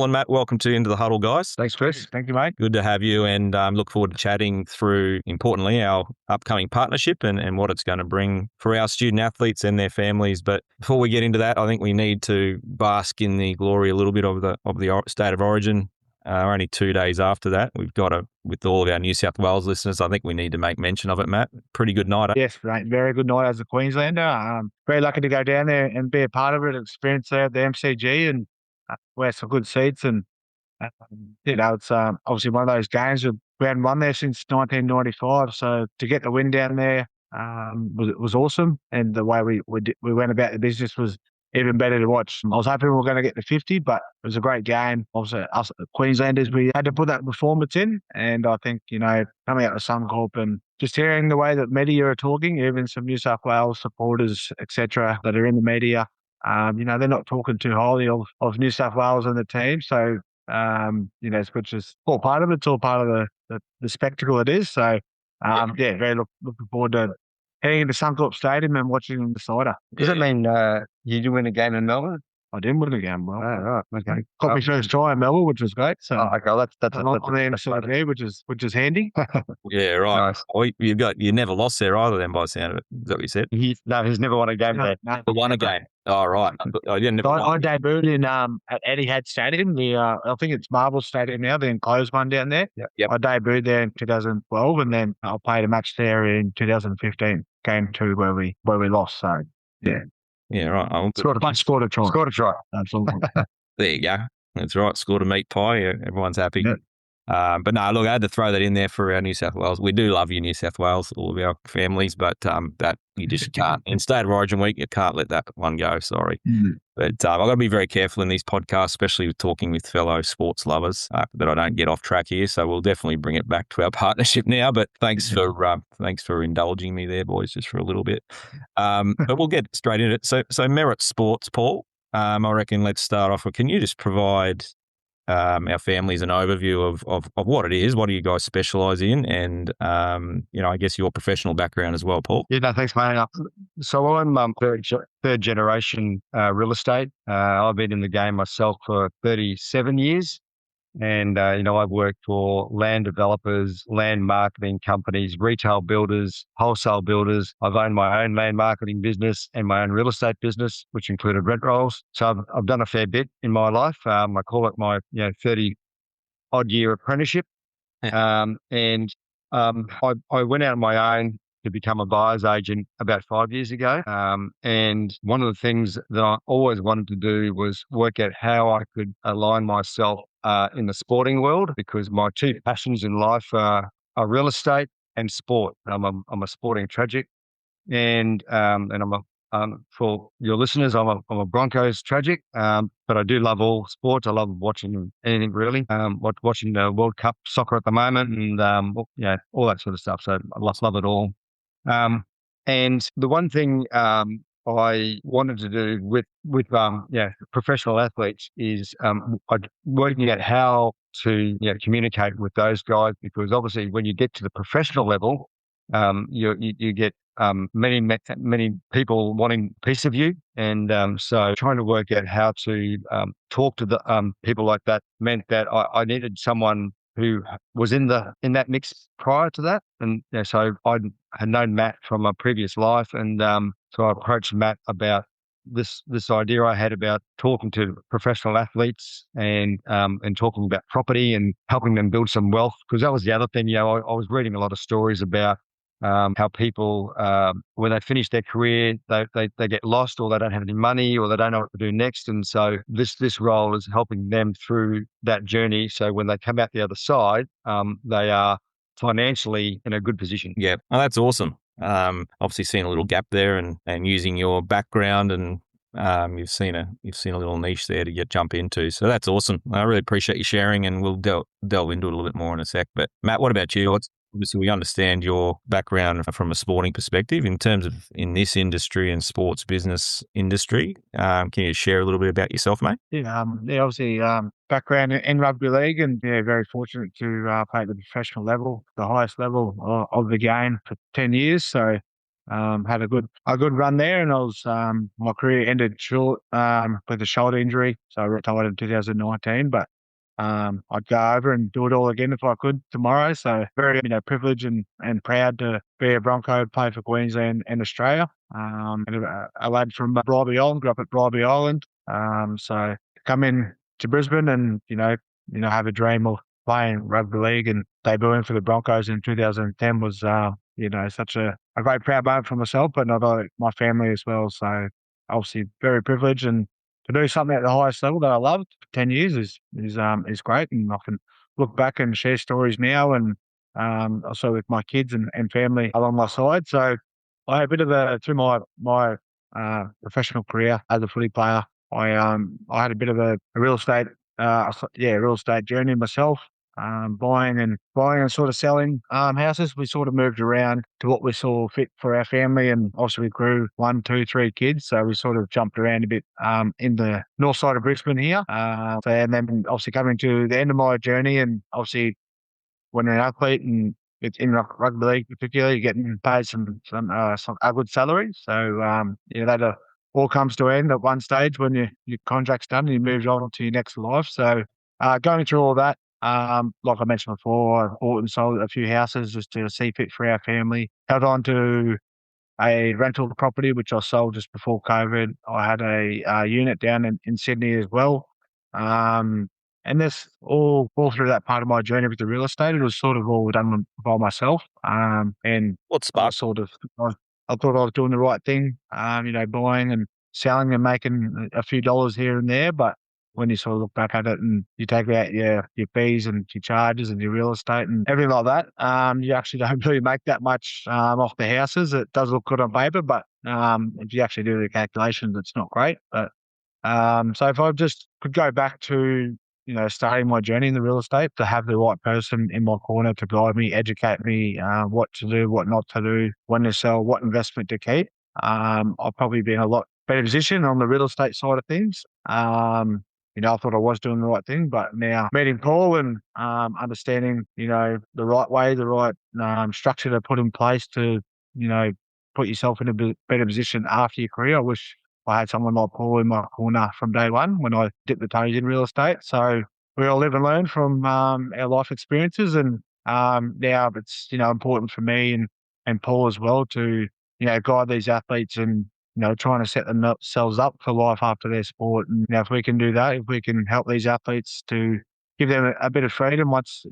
Paul and Matt, welcome to Into the Huddle, guys. Thanks, Chris. Thank you, mate. Good to have you, and look forward to chatting through, importantly, our upcoming partnership and what it's going to bring for our student athletes and their families. But before we get into that, I think we need to bask in the glory a little bit of the State of Origin. Only 2 days after that, we've got with all of our New South Wales listeners, I think we need to make mention of it, Matt. Pretty good night. Yes, mate. Very good night as a Queenslander. Very lucky to go down there and be a part of it, experience there at the MCG and wear some good seats. And, it's obviously one of those games that we hadn't won there since 1995. So to get the win down there was awesome. And the way we went about the business was even better to watch. I was hoping we were going to get to 50, but it was a great game. Also, us Queenslanders, we had to put that performance in. And I think, coming out of Suncorp and just hearing the way that media are talking, even some New South Wales supporters, etc., that are in the media, they're not talking too highly of New South Wales and the team. So, which is all part of it. It's all part of the spectacle it is. So, very looking forward to heading into Suncorp Stadium and watching the cider. Does that mean you did win a game in Melbourne? I didn't win a game, well. Oh, right. Okay. Got my first try in Melbourne, which was great. So that's which is handy. Yeah, right. Nice. Well, you never lost there either, then, by the sound of it. Is that what you said? He's never won a game there. No. Won a game. Oh, right. I debuted in at Etihad Stadium. I think it's Marvel Stadium now, the enclosed one down there. Yep. I debuted there in 2012, and then I played a match there in 2015. Game 2 where we lost. So yeah. Yeah, right. Scored a try. Scored a try. Absolutely. There you go. That's right. Scored a meat pie. Everyone's happy. Yeah. But no, look, I had to throw that in there for our New South Wales. We do love you, New South Wales, all of our families, but that you just can't. In State of Origin week, you can't let that one go. Sorry. Mm. But I've got to be very careful in these podcasts, especially with talking with fellow sports lovers, that I don't get off track here. So we'll definitely bring it back to our partnership now. But thanks for indulging me there, boys, just for a little bit. But we'll get straight into it. So Merritt Sports, Paul. I reckon let's start off with, can you just provide our families an overview of what it is? What do you guys specialise in? And, I guess your professional background as well, Paul. Yeah, no, thanks, mate. So I'm third generation real estate. I've been in the game myself for 37 years. And, I've worked for land developers, land marketing companies, retail builders, wholesale builders. I've owned my own land marketing business and my own real estate business, which included rent rolls. So I've done a fair bit in my life. I call it my 30-odd year apprenticeship. Yeah. I went out on my own to become a buyer's agent about 5 years ago. And one of the things that I always wanted to do was work out how I could align myself in the sporting world, because my two passions in life are real estate and sport. I'm a sporting tragic, and for your listeners, I'm a Broncos tragic. But I do love all sports. I love watching anything really. Watching the World Cup soccer at the moment, and all that sort of stuff. So I love it all. And the one thing I wanted to do with professional athletes is working out how to communicate with those guys, because obviously when you get to the professional level, you get many people wanting a piece of you, and so trying to work out how to talk to the people like that meant that I needed someone who was in that mix prior to that. And so I had known Matt from a previous life, and so I approached Matt about this idea I had about talking to professional athletes and talking about property and helping them build some wealth, because that was the other thing. I was reading a lot of stories about how people, when they finish their career, they get lost, or they don't have any money, or they don't know what to do next. And so this role is helping them through that journey. So when they come out the other side, they are financially in a good position. Yeah, that's awesome. Obviously seeing a little gap there, and using your background, and you've seen a little niche there to jump into. So that's awesome. I really appreciate you sharing, and we'll delve into it a little bit more in a sec. But Matt, what about you? Obviously, we understand your background from a sporting perspective in terms of in this industry and sports business industry. Can you share a little bit about yourself, mate? Yeah, obviously background in rugby league, and very fortunate to play at the professional level, the highest level of the game for 10 years. So Had a good run there, and I was my career ended short with a shoulder injury, so I retired in 2019. But I'd go over and do it all again if I could tomorrow. So very privileged and proud to be a Bronco, play for Queensland and Australia. And a lad from Bribie Island, grew up at Bribie Island. So come in to Brisbane and have a dream of playing rugby league and debuting for the Broncos in 2010 was such a great proud moment for myself, but not only my family as well. So obviously very privileged, and to do something at the highest level that I loved for 10 years is great. And I can look back and share stories now, and also with my kids and family along my side. So I had a bit of through my professional career as a footy player, I had a bit of a real estate real estate journey myself. Buying and sort of selling houses. We sort of moved around to what we saw fit for our family, and obviously we grew 1, 2, 3 kids, so we sort of jumped around a bit in the north side of Brisbane here. And then obviously coming to the end of my journey, and obviously when you're an athlete and it's in rugby league particularly, you're getting paid some a good salary. So that all comes to an end at one stage when your contract's done and you move on to your next life. So going through all that, like I mentioned before, I bought and sold a few houses just to see fit for our family. Held on to a rental property, which I sold just before COVID. I had a unit down in Sydney as well. And this all through that part of my journey with the real estate, it was sort of all done by myself. And What sparked? I thought I was doing the right thing, buying and selling and making a few dollars here and there. But when you sort of look back at it and you take out your fees and your charges and your real estate and everything like that, you actually don't really make that much off the houses. It does look good on paper, but if you actually do the calculations, it's not great. But so if I just could go back to starting my journey in the real estate, to have the right person in my corner to guide me, educate me, what to do, what not to do, when to sell, what investment to keep, I'll probably be in a lot better position on the real estate side of things. I thought I was doing the right thing, but now meeting Paul and understanding, the right way, the right structure to put in place to, put yourself in a better position after your career. I wish I had someone like Paul in my corner from day one when I dipped the toes in real estate. So we all live and learn from our life experiences, and now it's important for me and Paul as well to guide these athletes and trying to set themselves up for life after their sport. And if we can do that, if we can help these athletes to give them a bit of freedom once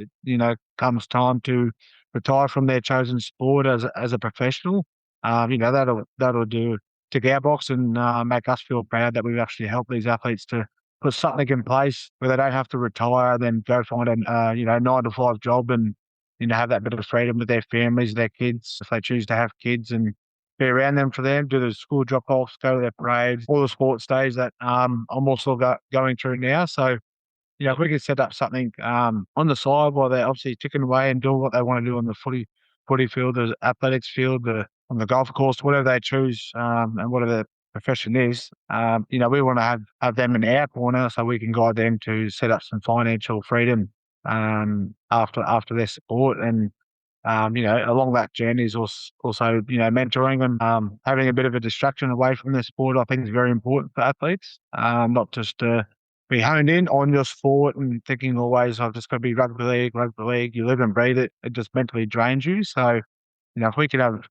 comes time to retire from their chosen sport as a professional, that'll do tick our box and make us feel proud that we've actually helped these athletes to put something in place where they don't have to retire, then go find a 9-to-5 job and have that bit of freedom with their families, their kids, if they choose to have kids, and be around them for them, do the school drop-offs, go to their parades, all the sports days that I'm also going through now. So, if we could set up something on the side while they're obviously ticking away and doing what they want to do on the footy field, the athletics field, on the golf course, whatever they choose, and whatever their profession is, we want to have them in our corner so we can guide them to set up some financial freedom after their sport. And along that journey is also mentoring and having a bit of a distraction away from their sport. I think is very important for athletes, not just to be honed in on your sport and thinking always I've just got to be rugby league. You live and breathe it. It just mentally drains you. So if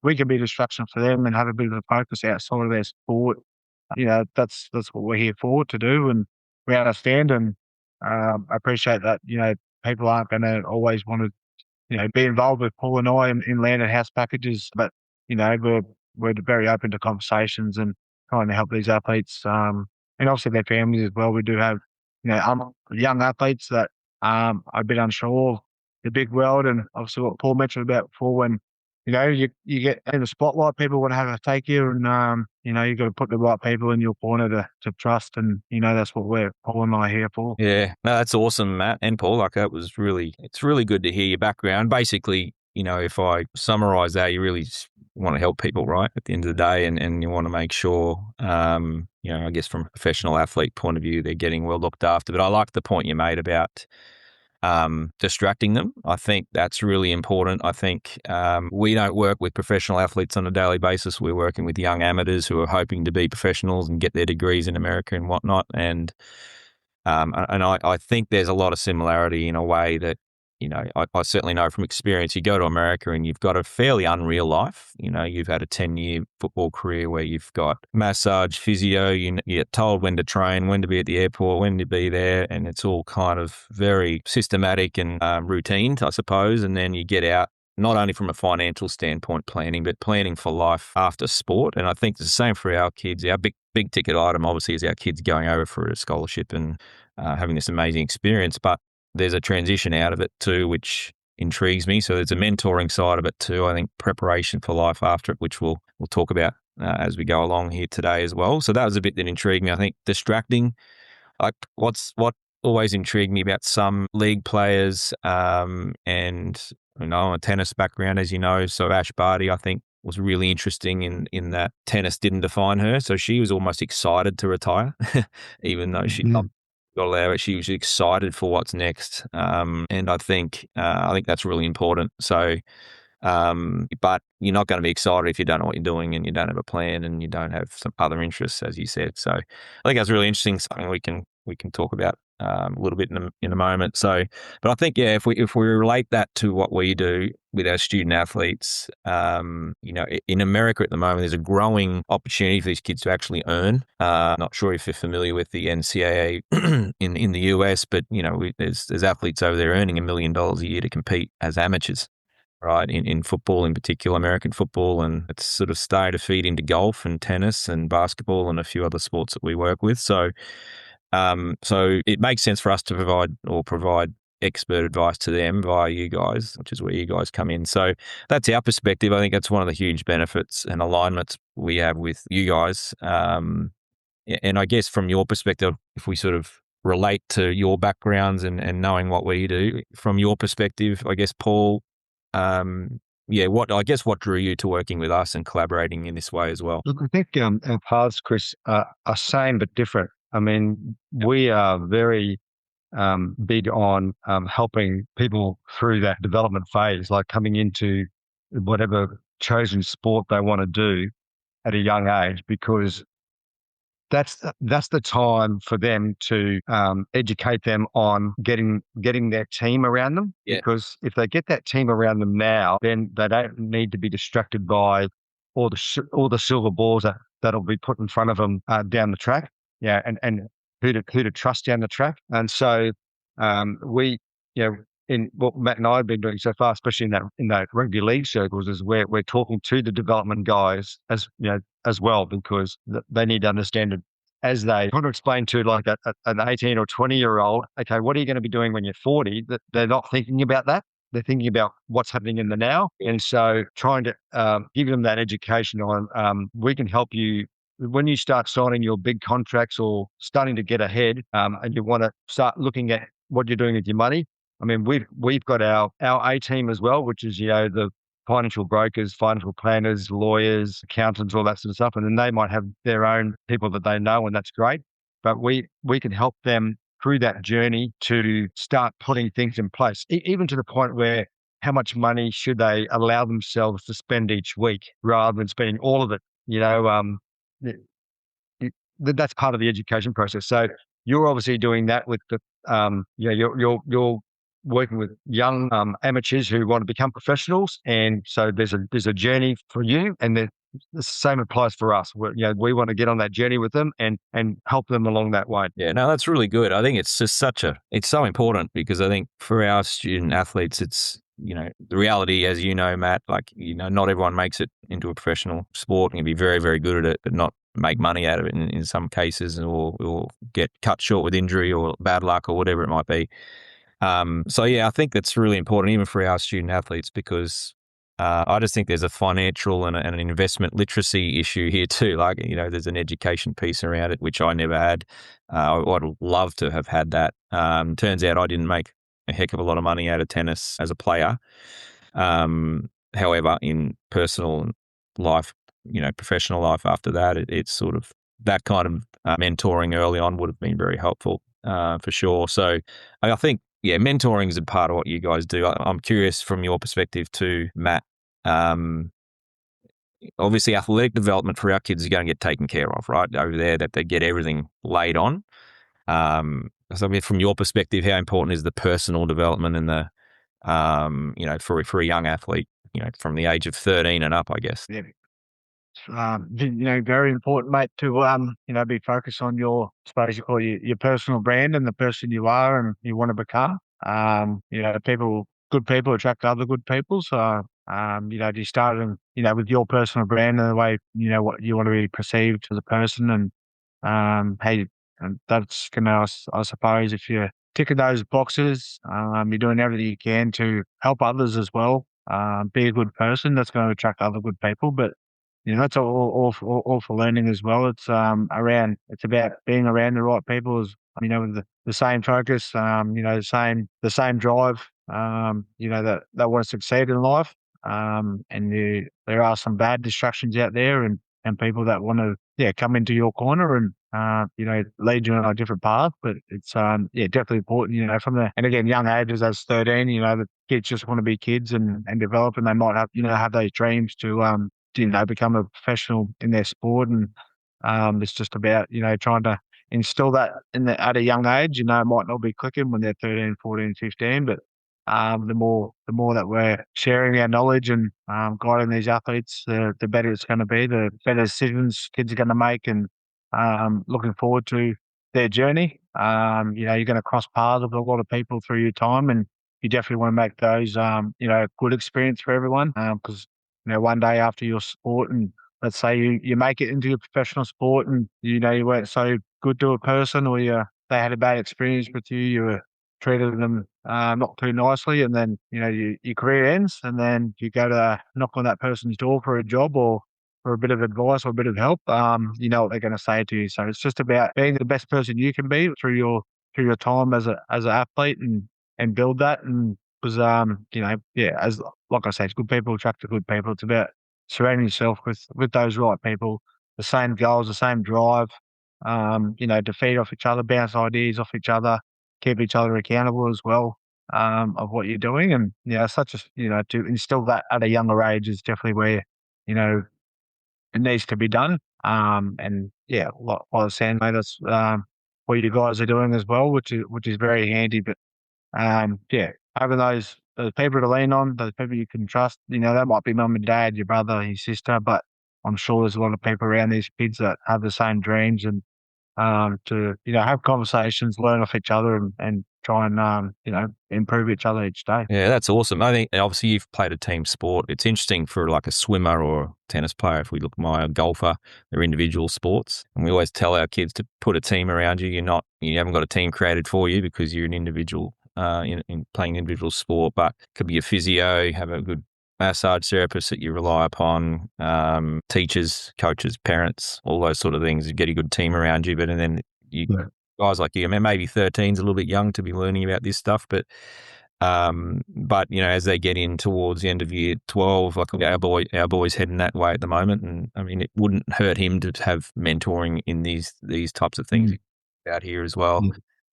we can be a distraction for them and have a bit of a focus outside of their sport, that's what we're here for to do. And we understand and I appreciate that, people aren't going to always want to, be involved with Paul and I in land and house packages, but, we're very open to conversations and trying to help these athletes, and obviously their families as well. We do have, young athletes that are a bit unsure of the big world, and obviously what Paul mentioned about before when, you get in the spotlight, people want to have a take you, and you've got to put the right people in your corner to trust, and that's what Paul and I are here for. Yeah, no, that's awesome, Matt and Paul. It's really good to hear your background. Basically, if I summarize that, you really want to help people, right? At the end of the day, and you want to make sure, I guess from a professional athlete point of view, they're getting well looked after. But I like the point you made about distracting them. I think that's really important. I think we don't work with professional athletes on a daily basis. We're working with young amateurs who are hoping to be professionals and get their degrees in America and whatnot. And I think there's a lot of similarity in a way that, I certainly know from experience. You go to America and you've got a fairly unreal life. You've had a 10-year football career where you've got massage, physio, you get told when to train, when to be at the airport, when to be there, and it's all kind of very systematic and routine, I suppose. And then you get out, not only from a financial standpoint planning, but planning for life after sport. And I think it's the same for our kids. Our big ticket item, obviously, is our kids going over for a scholarship and having this amazing experience. But there's a transition out of it too, which intrigues me. So there's a mentoring side of it too. I think preparation for life after it, which we'll talk about as we go along here today as well. So that was a bit that intrigued me. I think distracting. Like what always intrigued me about some league players, and a tennis background, as you know. So Ash Barty, I think, was really interesting in that tennis didn't define her. So she was almost excited to retire, even though she got allowed it. She was excited for what's next, and I think that's really important. So, but you're not going to be excited if you don't know what you're doing and you don't have a plan and you don't have some other interests, as you said. So, I think that's really interesting. Something we can talk about a little bit in a moment. So, but I think if we relate that to what we do with our student athletes, in America at the moment, there's a growing opportunity for these kids to actually earn. Not sure if you're familiar with the NCAA in the US, but there's athletes over there earning $1 million a year to compete as amateurs. Right, in football in particular, American football, and it's sort of starting to feed into golf and tennis and basketball and a few other sports that we work with. So it makes sense for us to provide expert advice to them via you guys, which is where you guys come in. So that's our perspective. I think that's one of the huge benefits and alignments we have with you guys. And I guess from your perspective, if we sort of relate to your backgrounds and knowing what we do, from your perspective, I guess, Paul, what drew you to working with us and collaborating in this way as well? Look, I think our paths, Chris, are same but different. I mean, we are very big on helping people through that development phase, like coming into whatever chosen sport they want to do at a young age, because that's the time for them to educate them on getting their team around them. Yeah. Because if they get that team around them now, then they don't need to be distracted by all the silver balls that'll be put in front of them down the track. Yeah, and who to trust down the track. And so we, in what Matt and I have been doing so far, especially in that rugby league circles, is we're talking to the development guys as well, because they need to understand it as they want to explain to like an 18 or 20-year-old, okay, what are you going to be doing when you're 40? That they're not thinking about that. They're thinking about what's happening in the now. And so trying to give them that education on, we can help you when you start signing your big contracts or starting to get ahead, and you want to start looking at what you're doing with your money. I mean, we've got our A team as well, which is, the financial brokers, financial planners, lawyers, accountants, all that sort of stuff. And then they might have their own people that they know, and that's great. But we can help them through that journey to start putting things in place, even to the point where how much money should they allow themselves to spend each week rather than spending all of it, that's part of the education process. So you're obviously doing that with the, you're working with young amateurs who want to become professionals, and so there's a journey for you, and then the same applies for us. We want to get on that journey with them and help them along that way. Yeah, no, that's really good. I think it's just it's so important, because I think for our student athletes, it's, the reality, as you know, Matt, not everyone makes it into a professional sport and can be very, very good at it, but not make money out of it in some cases, or get cut short with injury or bad luck or whatever it might be. So yeah, I think that's really important even for our student athletes, because I just think there's a financial and an investment literacy issue here too. There's an education piece around it, which I never had. I'd love to have had that. Turns out I didn't make a heck of a lot of money out of tennis as a player. However, in personal life, professional life after that, it's sort of that kind of mentoring early on would have been very helpful for sure. So I think mentoring is a part of what you guys do. I'm curious from your perspective too, Matt. Obviously, athletic development for our kids is going to get taken care of, right? Over there, that they get everything laid on. So, I mean, from your perspective, how important is the personal development and the, for a young athlete, from the age of 13 and up, I guess. Yeah. Very important, mate, to be focused on your, I suppose you call it your personal brand and the person you are and you want to become. Good people attract other good people. So, you start, with your personal brand and the way, what you want to be perceived as a person and, and that's I suppose, if you're ticking those boxes, you're doing everything you can to help others as well. Be a good person. That's going to attract other good people, but that's all for learning as well. It's it's about being around the right people, with the same focus, the same drive, that want to succeed in life. There are some bad distractions out there and people that want to, come into your corner and, lead you on a different path. But it's, definitely important, and again, young ages as 13, the kids just want to be kids and develop, and they might have those dreams to, become a professional in their sport. And it's just about, trying to instill that at a young age. It might not be clicking when they're 13, 14, 15, but the more that we're sharing our knowledge and guiding these athletes, the better it's going to be, the better decisions kids are going to make, and looking forward to their journey. You're going to cross paths with a lot of people through your time, and you definitely want to make those, good experience for everyone. Because one day after your sport, and let's say you make it into your professional sport, and you weren't so good to a person, or they had a bad experience with you, you were treated them not too nicely, and then your career ends, and then you go to knock on that person's door for a job or for a bit of advice or a bit of help. You know what they're going to say to you. So it's just about being the best person you can be through your time as an athlete, and build that. And because as like I said, good people attract the good people. It's about surrounding yourself with those right people, the same goals, the same drive. To feed off each other, bounce ideas off each other, keep each other accountable as well, of what you're doing. And to instill that at a younger age is definitely where it needs to be done. Like I was saying, mate, that's what you guys are doing as well, which is very handy. But having those people to lean on, those people you can trust, that might be mum and dad, your brother, your sister, but I'm sure there's a lot of people around these kids that have the same dreams, and to have conversations, learn off each other, and try and improve each other each day. Yeah, that's awesome. I think obviously you've played a team sport. It's interesting for like a swimmer or a tennis player. If we look at a golfer, they're individual sports, and we always tell our kids to put a team around you. You haven't got a team created for you because you're an individual in playing an individual sport. But it could be a physio, have a good massage therapist that you rely upon, teachers, coaches, parents, all those sort of things. You get a good team around you, but and then guys like you, I mean, maybe 13's a little bit young to be learning about this stuff, but as they get in towards the end of year 12, like our boy's heading that way at the moment, and I mean, it wouldn't hurt him to have mentoring in these types of things out here as well.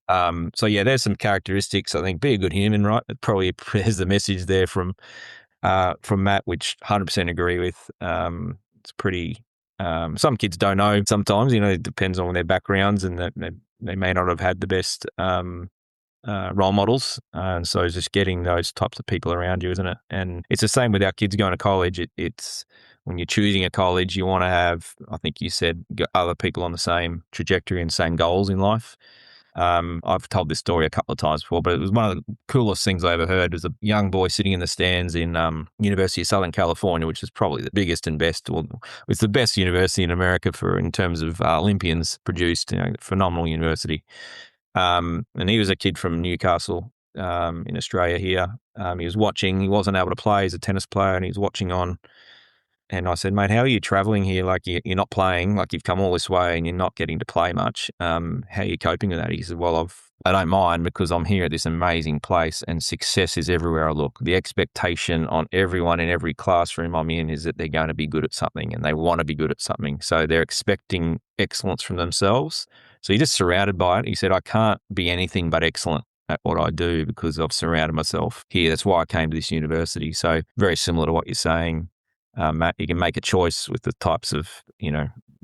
There's some characteristics. I think be a good human, right? It probably there's the message there from Matt, which 100% agree with. It's pretty. Some kids don't know sometimes. It depends on their backgrounds, and that they may not have had the best role models, and so it's just getting those types of people around you, isn't it? And it's the same with our kids going to college. It's when you're choosing a college, you want to have, I think you said, other people on the same trajectory and same goals in life. I've told this story a couple of times before, but it was one of the coolest things I ever heard. Was a young boy sitting in the stands in University of Southern California, which is probably the biggest and best, or it's the best university in America in terms of Olympians produced. Phenomenal university. And he was a kid from Newcastle in Australia here. He was watching. He wasn't able to play. He's a tennis player, and he was watching on. And I said, mate, how are you traveling here? Like you're not playing, like you've come all this way and you're not getting to play much. How are you coping with that? He said, well, I don't mind because I'm here at this amazing place and success is everywhere I look. The expectation on everyone in every classroom I'm in is that they're going to be good at something and they want to be good at something. So they're expecting excellence from themselves. So you're just surrounded by it. He said, I can't be anything but excellent. at what I do because I've surrounded myself here. That's why I came to this university. So very similar to what you're saying, Matt. You can make a choice with the types of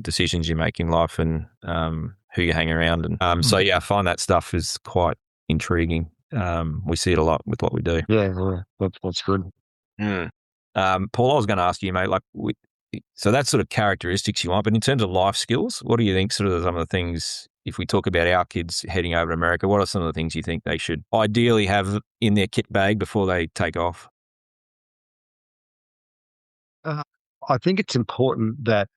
decisions you make in life and who you hang around. And so I find that stuff is quite intriguing. We see it a lot with what we do. Yeah, that's good. Paul, I was going to ask you, mate, so that's sort of characteristics you want, but in terms of life skills, what do you think sort of some of the things, if we talk about our kids heading over to America, what are some of the things you think they should ideally have in their kit bag before they take off? I think it's important that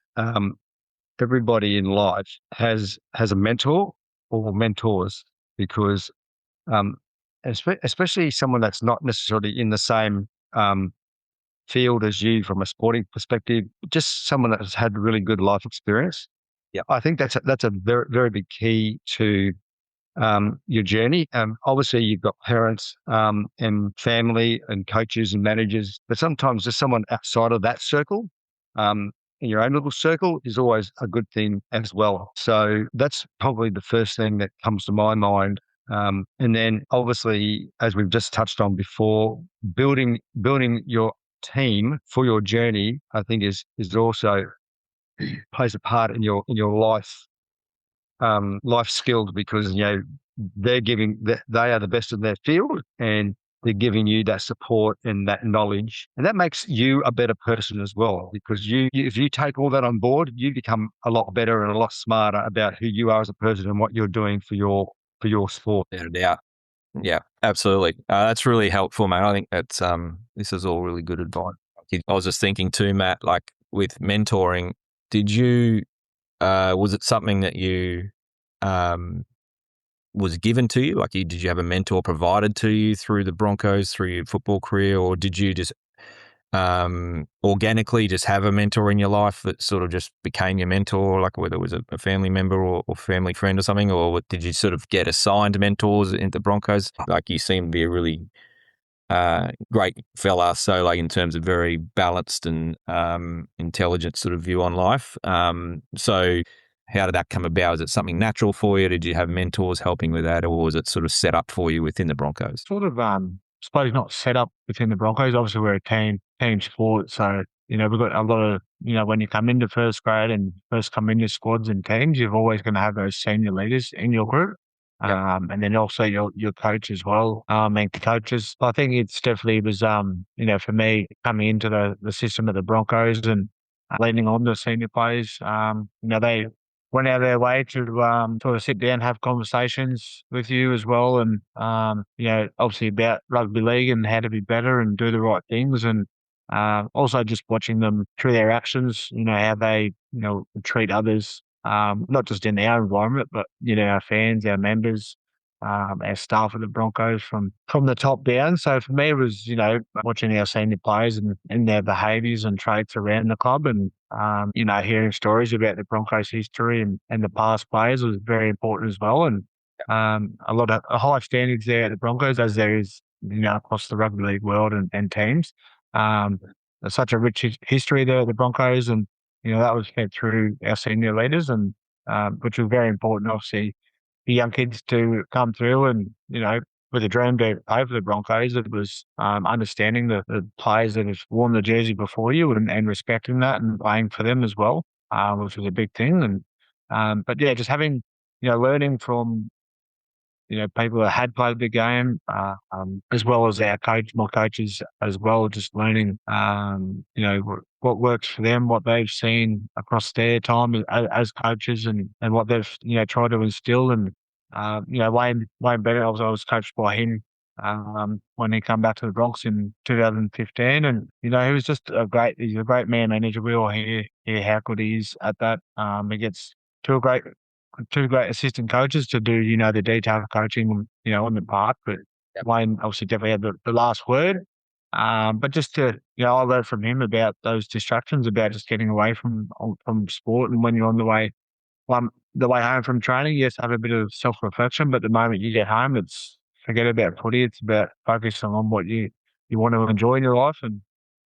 everybody in life has a mentor or mentors, because especially someone that's not necessarily in the same field as you from a sporting perspective, just someone that has had really good life experience. Yeah, I think that's a very, very big key to your journey. Obviously, you've got parents and family and coaches and managers, but sometimes just someone outside of that circle, in your own little circle, is always a good thing as well. So that's probably the first thing that comes to my mind. And then, obviously, as we've just touched on before, building your team for your journey, I think is also plays a part in your life skills, because they are the best in their field, and they're giving you that support and that knowledge, and that makes you a better person as well, because if you take all that on board, you become a lot better and a lot smarter about who you are as a person and what you're doing for your sport. Without a doubt. Yeah, absolutely. That's really helpful, mate. I think that's this is all really good advice. I was just thinking too, Matt, like with mentoring, did you was it something that you was given to you? Like, did you have a mentor provided to you through the Broncos, through your football career, or did you just organically just have a mentor in your life that sort of just became your mentor, like whether it was a family member or family friend or something, or did you sort of get assigned mentors into Broncos? Like, you seem to be a really great fella, so like in terms of very balanced and intelligent sort of view on life. So how did that come about? Was it something natural for you? Did you have mentors helping with that, or was it sort of set up for you within the Broncos? Sort of, I suppose not set up within the Broncos. Obviously, we're a team sport, so we've got a lot of, when you come into first grade and first come into squads and teams, you're always going to have those senior leaders in your group. Yep. And then also your coach as well, and coaches. I think it's definitely was, for me coming into the system of the Broncos and leaning on the senior players, they went out of their way to sort of sit down, have conversations with you as well, and obviously about rugby league and how to be better and do the right things, and also just watching them through their actions, how they treat others, not just in our environment, but our fans, our members, our staff at the Broncos from the top down. So for me, it was watching our senior players and their behaviours and traits around the club, and hearing stories about the Broncos' history and the past players was very important as well. And a lot of high standards there at the Broncos, as there is across the rugby league world and teams. There's such a rich history there at the Broncos, and that was fed through our senior leaders, and which was very important, obviously, for young kids to come through and, with a dream to play for the Broncos. It was understanding the players that have worn the jersey before you and respecting that and playing for them as well, which was a big thing. And but yeah, just having, learning from people that had played the game, as well as my coaches as well, just learning, what works for them, what they've seen across their time as coaches, and what they've, tried to instill. And, Wayne Bennett, I was coached by him, when he came back to the Bronx in 2015. And, he was just he's a great man manager. We all hear how good he is at that. He gets two great assistant coaches to do, the detailed coaching, on the park. But Wayne obviously definitely had the last word. But just to, I learned from him about those distractions, about just getting away from sport. And when you're on the way home from training, yes, have a bit of self-reflection. But the moment you get home, it's forget about footy. It's about focusing on what you want to enjoy in your life.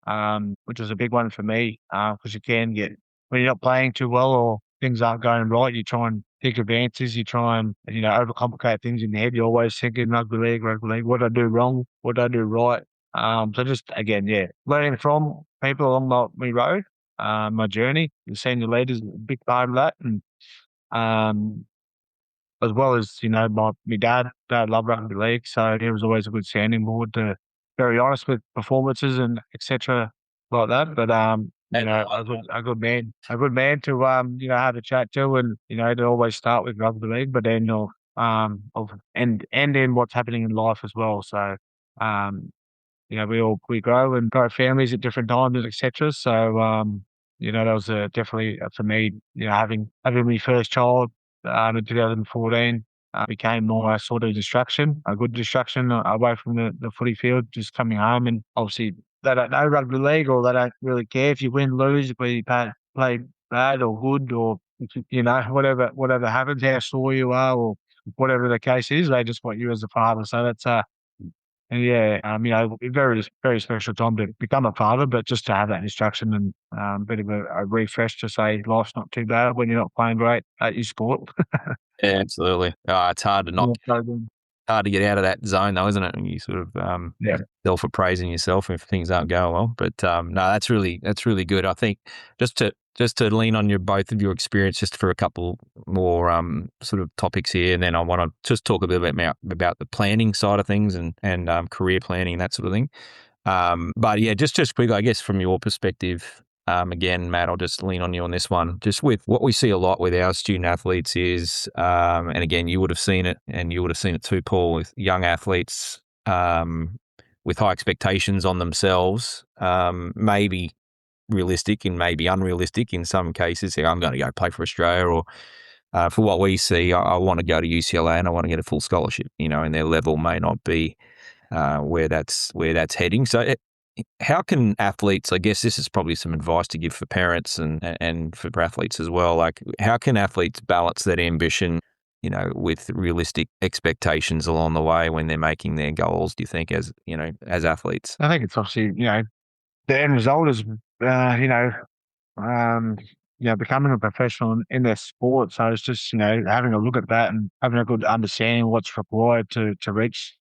And which is a big one for me, because you can get, when you're not playing too well or things aren't going right, you try and think of answers. You try and, overcomplicate things in your head. You're always thinking rugby league. What did I do wrong? What did I do right? So just, again, learning from people along my road, my journey. The senior leaders, a big part of that. And, as well as, my dad loved rugby league. So he was always a good sounding board to, very honest with performances and etc. like that. But, a good man to, have a chat to, and, to always start with rugby league, but then, and in what's happening in life as well. So, we grow and grow families at different times, and etc. So, that was definitely for me, having my first child in 2014 became more a sort of distraction, a good distraction away from the footy field, just coming home. And obviously they don't know rugby league, or they don't really care if you win, lose, if you play bad or good, or, whatever happens, how sore you are, or whatever the case is. They just want you as a father. So that's a very, very special time to become a father, but just to have that instruction and a bit of a refresh to say life's not too bad when you're not playing great at your sport. Yeah, absolutely. It's hard to hard to get out of that zone, though, isn't it? And you sort of self-appraising yourself if things aren't going well. But no, that's really good. I think just to lean on both of your experience, just for a couple more sort of topics here, and then I want to just talk a bit about the planning side of things and career planning and that sort of thing. But yeah, just quickly, I guess from your perspective. Again, Matt, I'll just lean on you on this one. Just with what we see a lot with our student athletes is, and again, you would have seen it, and you would have seen it too, Paul, with young athletes with high expectations on themselves, maybe realistic and maybe unrealistic in some cases. I'm going to go play for Australia, or for what we see, I want to go to UCLA and I want to get a full scholarship, and their level may not be where that's heading. So how can athletes, I guess this is probably some advice to give for parents and for athletes as well, like how can athletes balance that ambition, with realistic expectations along the way when they're making their goals, do you think, as athletes? I think it's obviously, the end result is, becoming a professional in their sport. So it's just, having a look at that and having a good understanding of what's required to reach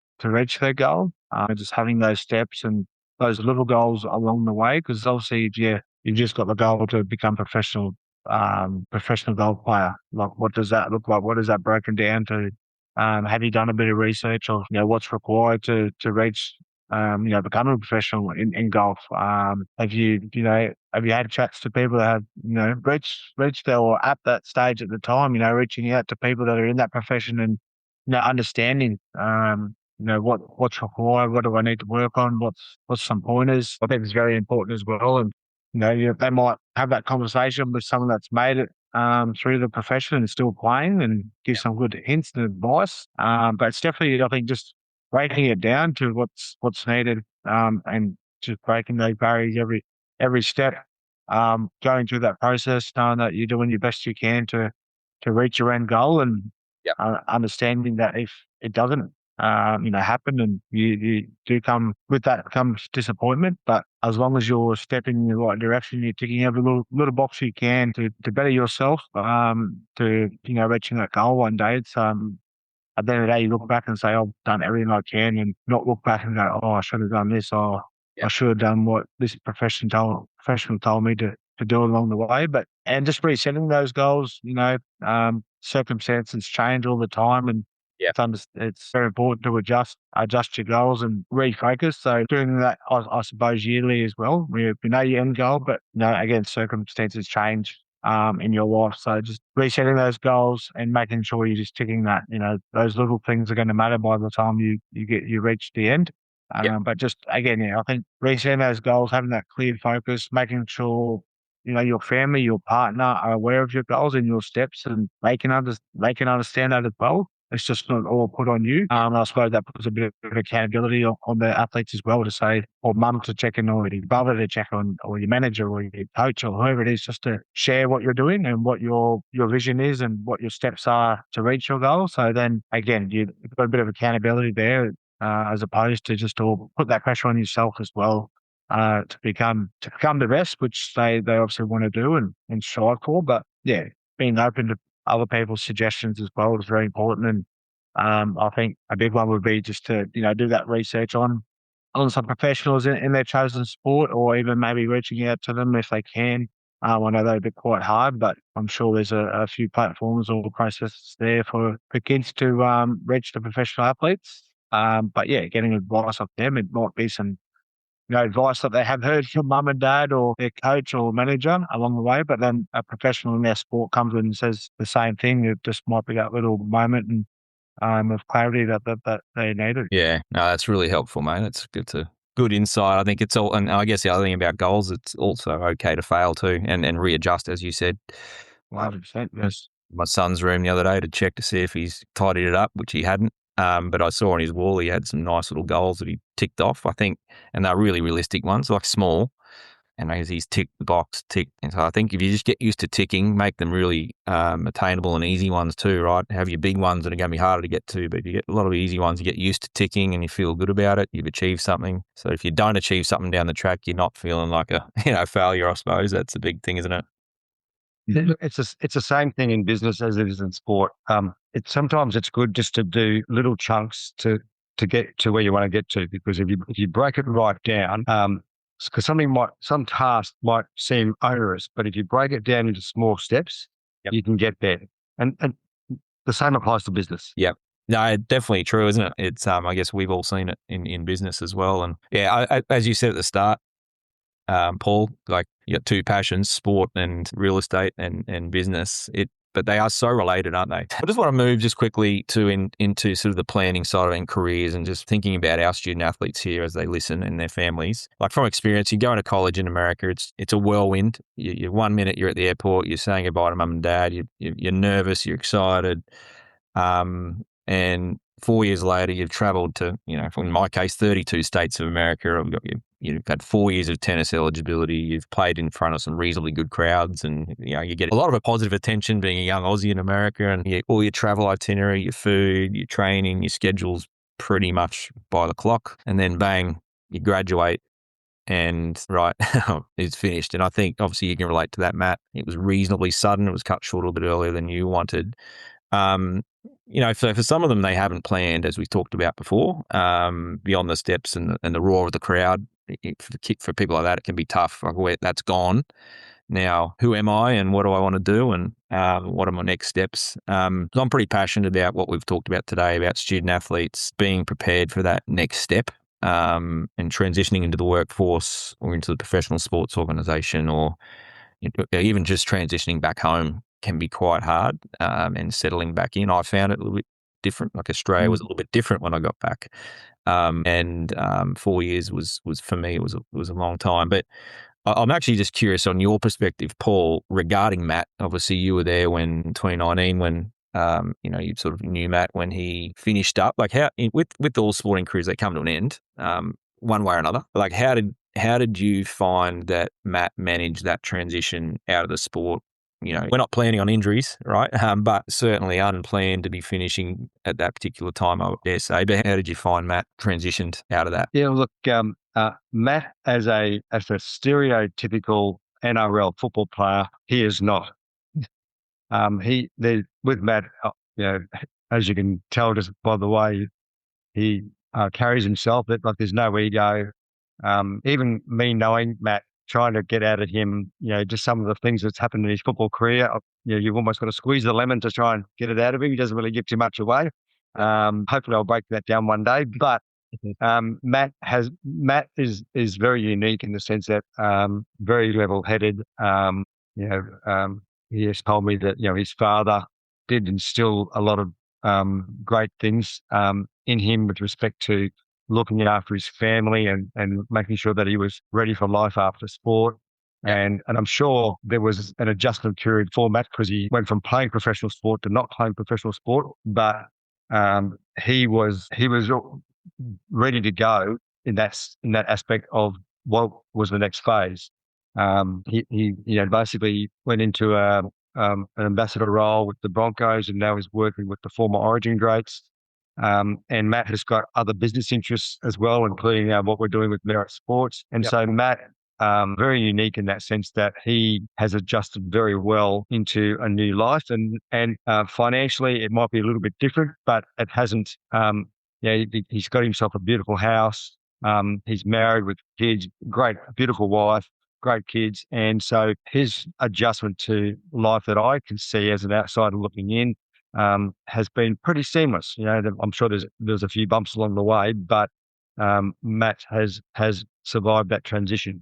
their goal, and just having those steps and those little goals along the way. Because obviously, you've just got the goal to become professional golf player. Like, what does that look like? What is that broken down to? Have you done a bit of research of, what's required to reach, becoming a professional in golf? Have you had chats to people that have, reached there or at that stage at the time, reaching out to people that are in that profession and, understanding, what's required, what do I need to work on, what's some pointers. I think it's very important as well. And, they might have that conversation with someone that's made it through the profession and still playing, and give some good hints and advice. But it's definitely, I think, just breaking it down to what's needed, and just breaking those barriers every step, going through that process, knowing that you're doing your best you can to reach your end goal, and understanding that if it doesn't happen, and you do come with that comes disappointment, but as long as you're stepping in the right direction, you're ticking every little box you can to better yourself, to reaching that goal one day. It's at the end of the day, you look back and say, I've done everything I can, and not look back and go, I should have done this, or I should have done what this professional told me to do along the way. And just resetting those goals, circumstances change all the time, and it's very important to adjust your goals and refocus. So doing that, I suppose, yearly as well. You know your end goal, but again, circumstances change in your life. So just resetting those goals and making sure you're just ticking that. Those little things are going to matter by the time you reach the end. But just again, I think resetting those goals, having that clear focus, making sure your family, your partner are aware of your goals and your steps, and they can understand that as well. It's just not all put on you. I suppose that puts a bit of accountability on the athletes as well, to say, or mum to check in, or your brother to check on, or your manager, or your coach, or whoever it is, just to share what you're doing and what your vision is and what your steps are to reach your goal. So then again, you've got a bit of accountability there, as opposed to just to put that pressure on yourself as well, to become the best, which they obviously want to do and strive for. But being open to other people's suggestions as well is very important. And I think a big one would be just to, do that research on some professionals in their chosen sport, or even maybe reaching out to them if they can. I know they'd be quite hard, but I'm sure there's a few platforms or processes there for kids to reach the professional athletes. But yeah, getting advice off them, it might be some advice that they have heard from mum and dad or their coach or manager along the way, but then a professional in their sport comes in and says the same thing. It just might be that little moment and of clarity that they needed. Yeah, no, that's really helpful, mate. That's good insight. I think it's all, and I guess the other thing about goals, it's also okay to fail too, and readjust, as you said. 100%, yes. My son's room the other day to check to see if he's tidied it up, which he hadn't. But I saw on his wall he had some nice little goals that he ticked off, I think, and they're really realistic ones, like small. And as he's ticked the box, ticked. And so I think if you just get used to ticking, make them really attainable and easy ones too, right? Have your big ones that are going to be harder to get to, but if you get a lot of easy ones, you get used to ticking and you feel good about it. You've achieved something. So if you don't achieve something down the track, you're not feeling like a failure, I suppose. That's a big thing, isn't it? It's the same thing in business as it is in sport. Sometimes it's good just to do little chunks to get to where you want to get to, because if you break it right down, because some task might seem onerous, but if you break it down into small steps, you can get there. And the same applies to business. Yep. No, definitely true, isn't it? It's I guess we've all seen it in business as well. And yeah, as you said at the start, Paul, like you got two passions, sport and real estate and business. But they are so related, aren't they? I just want to move just quickly into sort of the planning side of it and careers, and just thinking about our student athletes here as they listen and their families. Like from experience, you go into college in America, it's a whirlwind. You 1 minute you're at the airport, you're saying goodbye to mum and dad, you're nervous, you're excited, and 4 years later you've travelled to, in my case, 32 states of America. You've had 4 years of tennis eligibility. You've played in front of some reasonably good crowds, and you get a lot of positive attention being a young Aussie in America. And all your travel itinerary, your food, your training, your schedule's pretty much by the clock. And then bang, you graduate, and right, it's finished. And I think obviously you can relate to that, Matt. It was reasonably sudden. It was cut short a little bit earlier than you wanted. For some of them, they haven't planned, as we talked about before, beyond the steps and the roar of the crowd. For people like that, it can be tough. Like, that's gone. Now, who am I and what do I want to do, and what are my next steps? I'm pretty passionate about what we've talked about today, about student athletes being prepared for that next step, and transitioning into the workforce or into the professional sports organisation, or even just transitioning back home can be quite hard, and settling back in. I found it a little bit different. Like Australia was a little bit different when I got back. 4 years was for me, it was a long time. But I'm actually just curious on your perspective, Paul, regarding Matt. Obviously, you were there when 2019, when you sort of knew Matt when he finished up. Like how with all sporting careers, they come to an end, one way or another. Like how did you find that Matt managed that transition out of the sport? We're not planning on injuries, right? But certainly unplanned to be finishing at that particular time, I dare say. But how did you find Matt transitioned out of that? Yeah, look, Matt as a stereotypical NRL football player, he is not. With Matt, as you can tell just by the way he carries himself, that like there's no ego. Even me knowing Matt, trying to get out of him, just some of the things that's happened in his football career. You've almost got to squeeze the lemon to try and get it out of him. He doesn't really give too much away. Hopefully I'll break that down one day. But Matt is very unique in the sense that very level-headed. He has told me that his father did instill a lot of great things in him with respect to looking after his family and making sure that he was ready for life after sport. And I'm sure there was an adjustment period for Matt, because he went from playing professional sport to not playing professional sport. But he was ready to go in that aspect of what was the next phase. He basically went into an ambassador role with the Broncos, and now is working with the former Origin greats. And Matt has got other business interests as well, including what we're doing with Merritt Sports. And so Matt very unique in that sense that he has adjusted very well into a new life, and financially it might be a little bit different, but it hasn't. He's got himself a beautiful house. He's married with kids, great, beautiful wife, great kids, and so his adjustment to life that I can see as an outsider looking in has been pretty seamless. I'm sure there's a few bumps along the way, but Matt has survived that transition.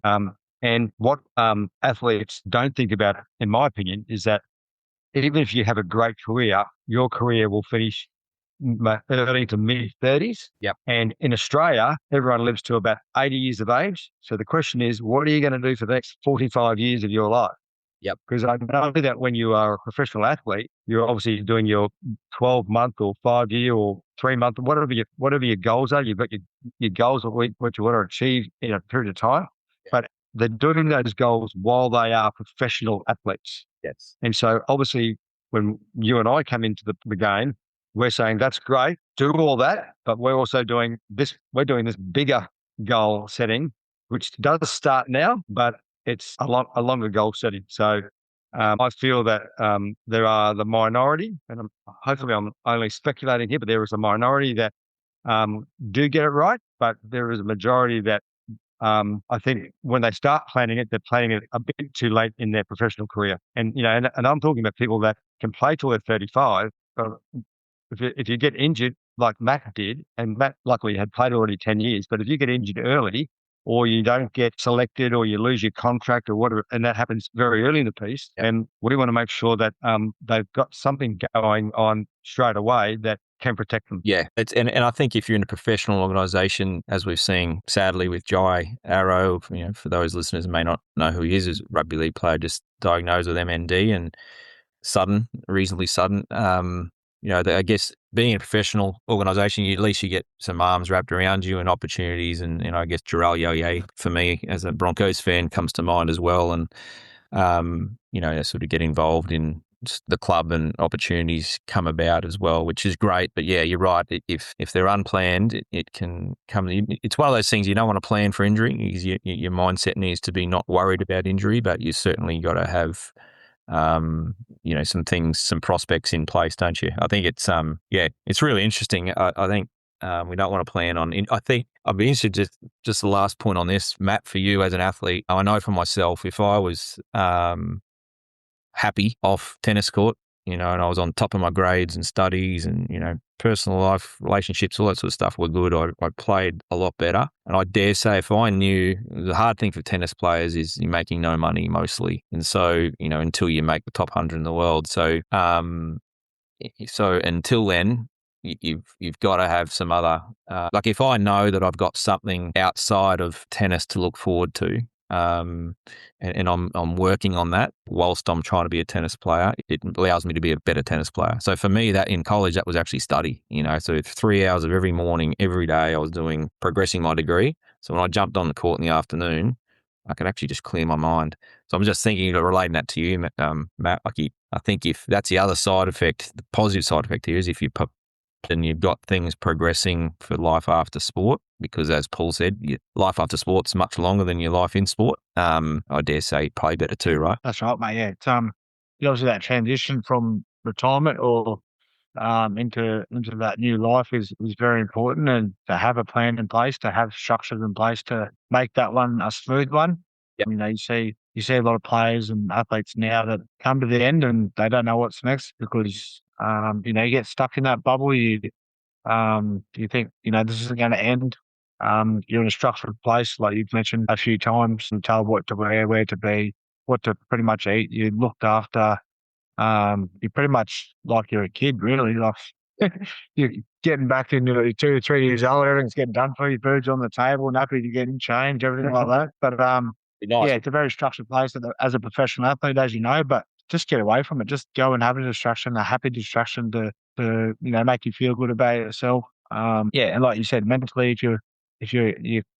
And what athletes don't think about, in my opinion, is that even if you have a great career, your career will finish early to mid 30s. Yep. And in Australia, everyone lives to about 80 years of age. So the question is, what are you going to do for the next 45 years of your life? Yep. Because I know that when you are a professional athlete, you're obviously doing your 12-month or 5-year or 3-month, whatever your goals are. You've got your goals of what you want to achieve in a period of time. But they're doing those goals while they are professional athletes. Yes. And so obviously when you and I come into the game, we're saying that's great, do all that, but we're also doing this. We're doing this bigger goal setting, which does start now, but it's a longer goal setting. So I feel that there are the minority, and hopefully I'm only speculating here, but there is a minority that do get it right, but there is a majority that I think when they start planning it, they're planning it a bit too late in their professional career. And and I'm talking about people that can play till they're 35, but if you get injured like Matt did, and Matt luckily had played already 10 years, but if you get injured early or you don't get selected or you lose your contract or whatever, and that happens very early in the piece, and we want to make sure that they've got something going on straight away that can protect them. Yeah, and I think if you're in a professional organisation, as we've seen sadly with Jai Arrow, for those listeners who may not know who he is a rugby league player, just diagnosed with MND and reasonably sudden. I guess being a professional organisation, at least you get some arms wrapped around you and opportunities. And, I guess Jarrell Yoye, for me, as a Broncos fan, comes to mind as well. And, sort of get involved in the club and opportunities come about as well, which is great. But yeah, you're right. If they're unplanned, it can come. It's one of those things you don't want to plan for injury. Your mindset needs to be not worried about injury, but you certainly got to have some prospects in place, don't you? I think it's it's really interesting. I think we don't want to plan on. I think I'd be interested just the last point on this, Matt, for you as an athlete. I know for myself, if I was happy off tennis court, and I was on top of my grades and studies and, personal life, relationships, all that sort of stuff were good, I played a lot better. And I dare say if I knew, the hard thing for tennis players is you're making no money mostly. And so, until you make the top 100 in the world. So, until then, you've got to have some other, like if I know that I've got something outside of tennis to look forward to, and I'm working on that whilst I'm trying to be a tennis player, it allows me to be a better tennis player. So for me, that in college, that was actually study, so 3 hours of every morning, every day I was progressing my degree. So when I jumped on the court in the afternoon, I could actually just clear my mind. So I'm just thinking of relating that to you, Matt. I think if that's the other side effect, the positive side effect here is if and you've got things progressing for life after sport, because as Paul said, life after sport's much longer than your life in sport. I dare say play better too, right? That's right, mate. Yeah, it's obviously that transition from retirement or into that new life is very important, and to have a plan in place, to have structures in place to make that one a smooth one. Yep. You see a lot of players and athletes now that come to the end and they don't know what's next because you get stuck in that bubble. You think this isn't going to end. You're in a structured place, like you've mentioned a few times, and told what to wear, where to be, what to pretty much eat. You're looked after. You're pretty much like you're a kid, really. Like you're getting back into 2 or 3 years old, everything's getting done for you, birds on the table, nappy to get in change, everything like that. But Nice. yeah, it's a very structured place as a professional athlete, as you know. But just get away from it. Just go and have a distraction, a happy distraction to make you feel good about yourself. And like you said, mentally, if you're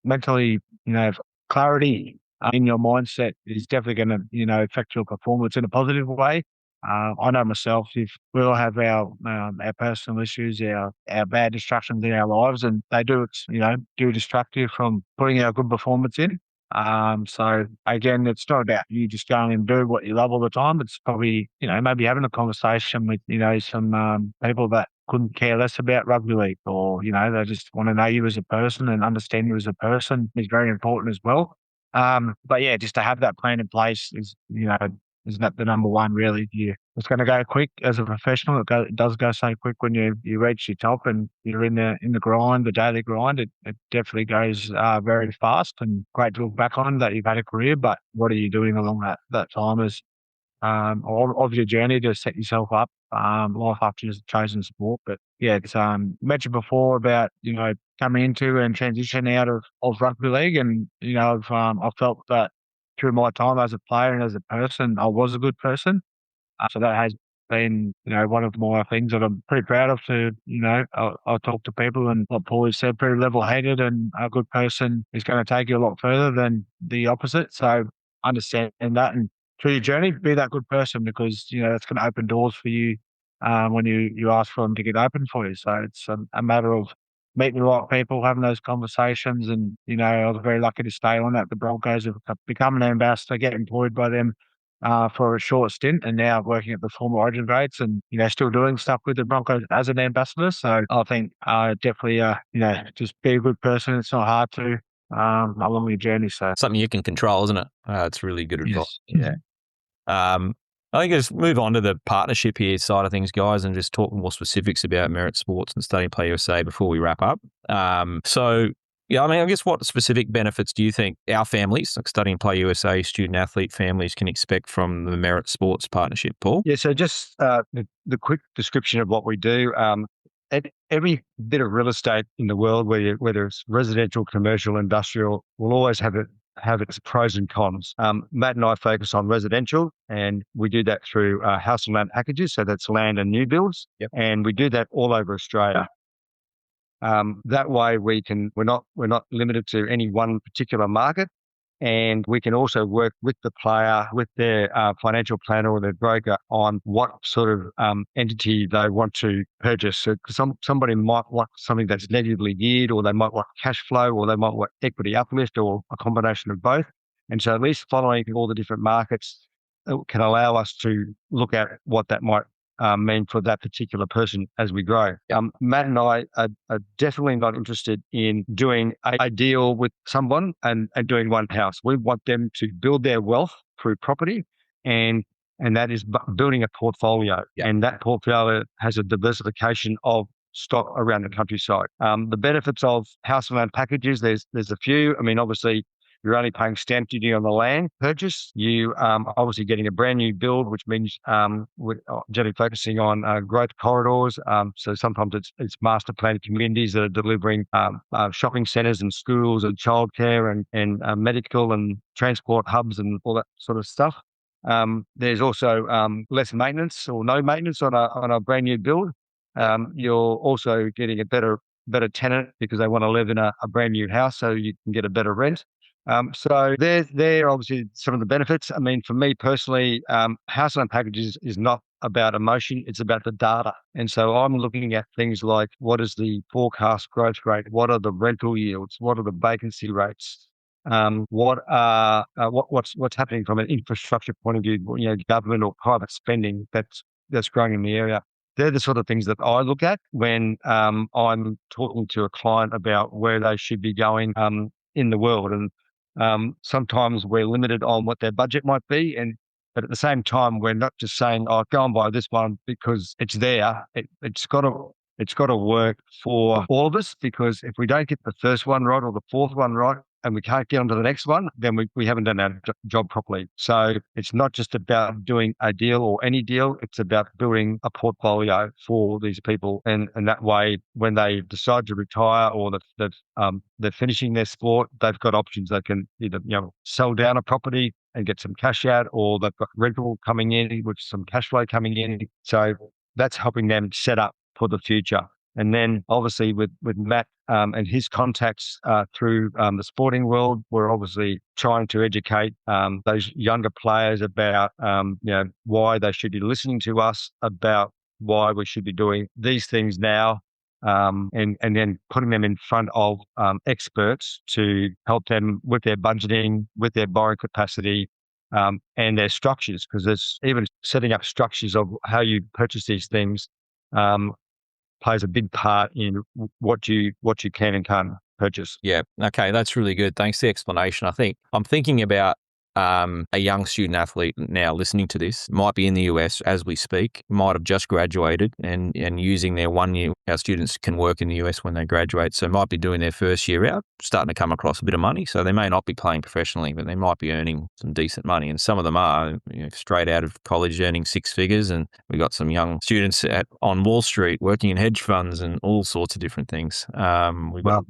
mentally have clarity in your mindset, is definitely going to affect your performance in a positive way. I know myself, if we all have our personal issues, our bad distractions in our lives, and they do distract you from putting our good performance in. So again, it's not about you just going and do what you love all the time. It's probably, maybe having a conversation with, some people that couldn't care less about rugby league, or, they just want to know you as a person and understand you as a person is very important as well. But yeah, just to have that plan in place is not the number one really. It's going to go quick as a professional. It does go so quick when you reach your top and you're in the grind, the daily grind. It definitely goes very fast, and great to look back on that you've had a career. But what are you doing along that time is of your journey to set yourself up life after your chosen sport. But yeah, it's mentioned before about coming into and transition out of rugby league, and I've felt that through my time as a player and as a person, I was a good person. So that has been, one of my things that I'm pretty proud of. I'll talk to people, and like Paul has said, pretty level-headed, and a good person is going to take you a lot further than the opposite. So understand that, and through your journey, be that good person, because that's going to open doors for you when you ask for them to get open for you. So it's a matter of meeting the right people, having those conversations, and I was very lucky to stay on at the Broncos, have become an ambassador, get employed by them for a short stint, and now working at the former Origin grades, and still doing stuff with the Broncos as an ambassador. So I think definitely just be a good person. It's not hard to along your journey. So something you can control, isn't it? It's really good advice. Yes. Yeah. I think let's move on to the partnership here side of things, guys, and just talk more specifics about Merritt Sports and Study and Play USA before we wrap up. I guess what specific benefits do you think our families, like Study and Play USA student athlete families, can expect from the Merritt Sports partnership, Paul? Yeah, so just the quick description of what we do. At every bit of real estate in the world, whether it's residential, commercial, industrial, will always have its pros and cons. Matt and I focus on residential, and we do that through house and land packages. So that's land and new builds. Yep. And we do that all over Australia. That way we're not limited to any one particular market, and we can also work with the player, with their financial planner or their broker, on what sort of entity they want to purchase. So somebody might want something that's negatively geared, or they might want cash flow, or they might want equity uplift, or a combination of both. And so at least following all the different markets can allow us to look at what that might mean for that particular person as we grow. Matt and I are definitely not interested in doing a deal with someone and doing one house. We want them to build their wealth through property, and that is building a portfolio. Yeah. And that portfolio has a diversification of stock around the countryside. The benefits of house and land packages, there's a few. I mean, obviously, you're only paying stamp duty on the land purchase. You obviously getting a brand new build, which means we're generally focusing on growth corridors. So sometimes it's master planned communities that are delivering shopping centres and schools and childcare and medical and transport hubs and all that sort of stuff. There's also less maintenance or no maintenance on a brand new build. You're also getting a better tenant because they want to live in a brand new house, so you can get a better rent. So they're obviously some of the benefits. I mean, for me personally, house land packages is not about emotion, it's about the data. And so I'm looking at things like, what is the forecast growth rate? What are the rental yields? What are the vacancy rates? What's happening from an infrastructure point of view, government or private spending that's growing in the area. They're the sort of things that I look at when I'm talking to a client about where they should be going in the world. And sometimes we're limited on what their budget might be, but at the same time, we're not just saying, "Oh, go and buy this one because it's there." It's got to work for all of us, because if we don't get the first one right or the fourth one right, and we can't get on to the next one, then we haven't done our job properly. So it's not just about doing a deal or any deal. It's about building a portfolio for these people. And that way, when they decide to retire or they're finishing their sport, they've got options. They can either sell down a property and get some cash out, or they've got rental coming in, which is some cash flow coming in. So that's helping them set up for the future. And then obviously with Matt and his contacts through the sporting world, we're obviously trying to educate those younger players about why they should be listening to us, about why we should be doing these things now and then putting them in front of experts to help them with their budgeting, with their borrowing capacity, and their structures, because there's even setting up structures of how you purchase these things plays a big part in what you can and can't purchase. Yeah. Okay. That's really good. Thanks for the explanation. I think I'm thinking about a young student athlete now listening to this, might be in the US as we speak, might have just graduated and using their 1 year. Our students can work in the US when they graduate, so might be doing their first year out, starting to come across a bit of money. So they may not be playing professionally, but they might be earning some decent money. And some of them are, straight out of college earning six figures. And we've got some young students on Wall Street working in hedge funds and all sorts of different things. We've got